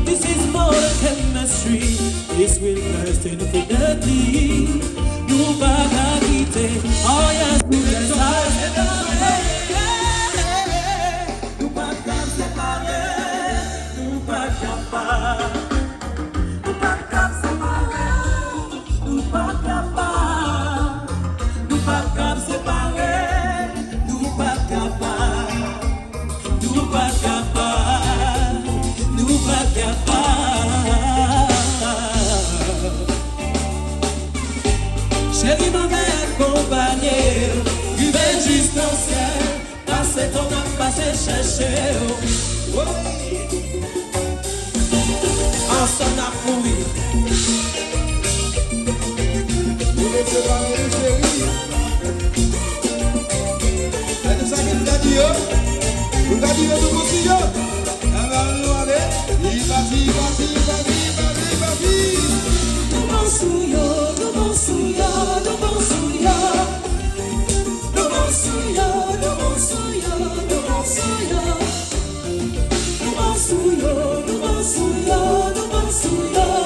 This is more than chemistry. This will last infinitely. You back quitter. Oh yes, nous les nous pas comme séparés. Nous pas capables. Nous pas comme séparés. Nous pas capables. Nous pas comme séparés. Nous pas capables. Nous pas capables. Nous pas capables. Chérie, ma mère compagnie, il va jusqu'au ciel. Passer ton âme, passer chercher. Ensemble à courir. Vous les préparez, chérie. C'est ça que nous avons dit. Nous avons dit de nous aussi. Nous aller. Il va y, Nous m'en souillons, nous m'en souillons, nous m'en souillons. Nous m'en souillons, nous m'en souillons, nous m'en souillons. Nous m'en souillons, nous m'en souillons, nous m'en souillons.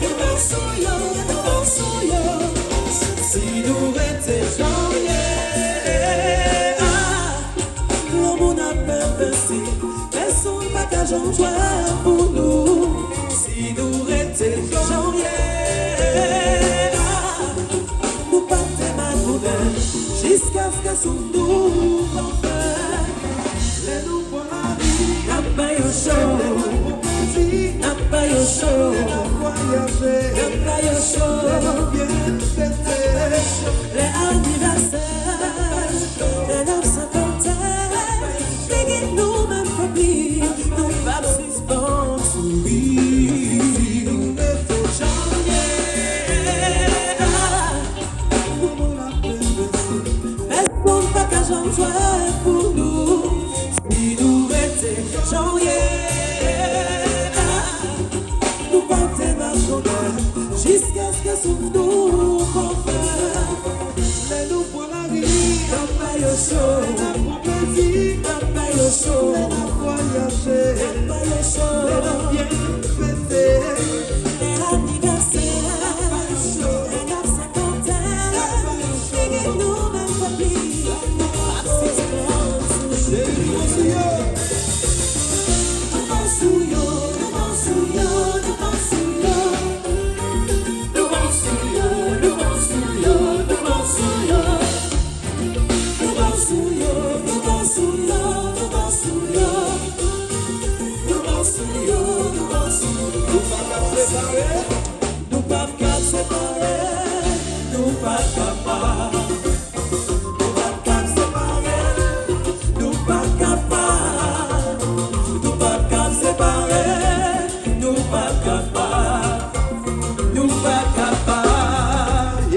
Nous m'en souillons, nous m'en souillons. Si nous étions janvier, l'homme n'a pas investi. Laissons le bagage en joie pour nous. Si nous étions janvier, nous partons ma nouvelle jusqu'à ce que sous nous enfin. Les nous pour la vie, n'a pas eu chaud, n'a pas eu chaud, n'a pas eu chaud. Les anniversaires, les 950, les guides nous même publient, nous pas suspendre sourire. Nous étions janvier, laissons pas qu'à j'en sois pour nous. Si nous étions janvier, nous partons ma journée jusqu'à ce que sous nous enfin. Les nous pour la vie, n'a pas eu chaud, n'a pas eu chaud, n'a pas eu chaud, bien fêté. Les anniversaires, les 950, les guides nous même publient, nous pas suspendre sourire. Nous m'en souillons, nous m'en souillons, nous m'en souillons. Nous m'en souillons, nous m'en souillons, nous m'en souillons. Nous m'en souillons, nous m'en souillons, nous m'en souillons. Nous m'en souillons, nous m'en souillons. Nous pas qu'à séparer. Nous pas capables. Nous pas qu'à séparer. Nous pas capables. Nous pas qu'à séparer. Nous pas capables. Nous pas capables.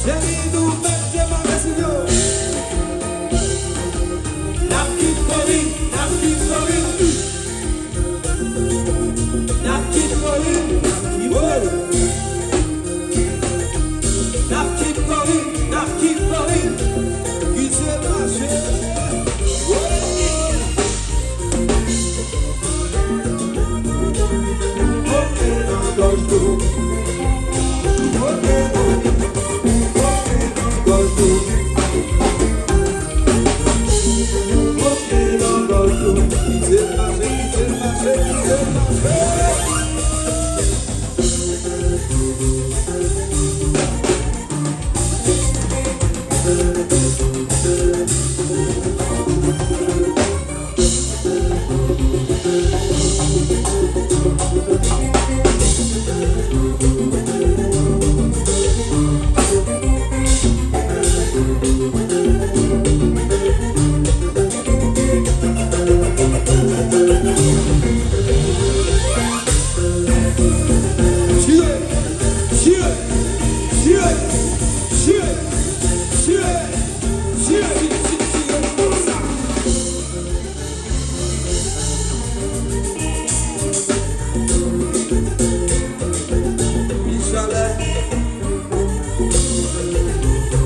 Chérie, nous mettons démarrer, Seigneur. La petite Corinne, la petite Corinne.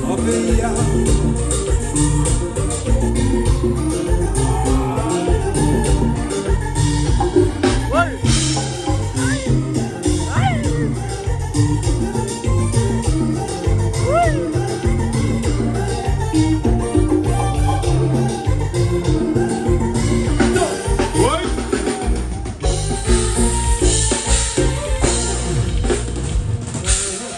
Obeia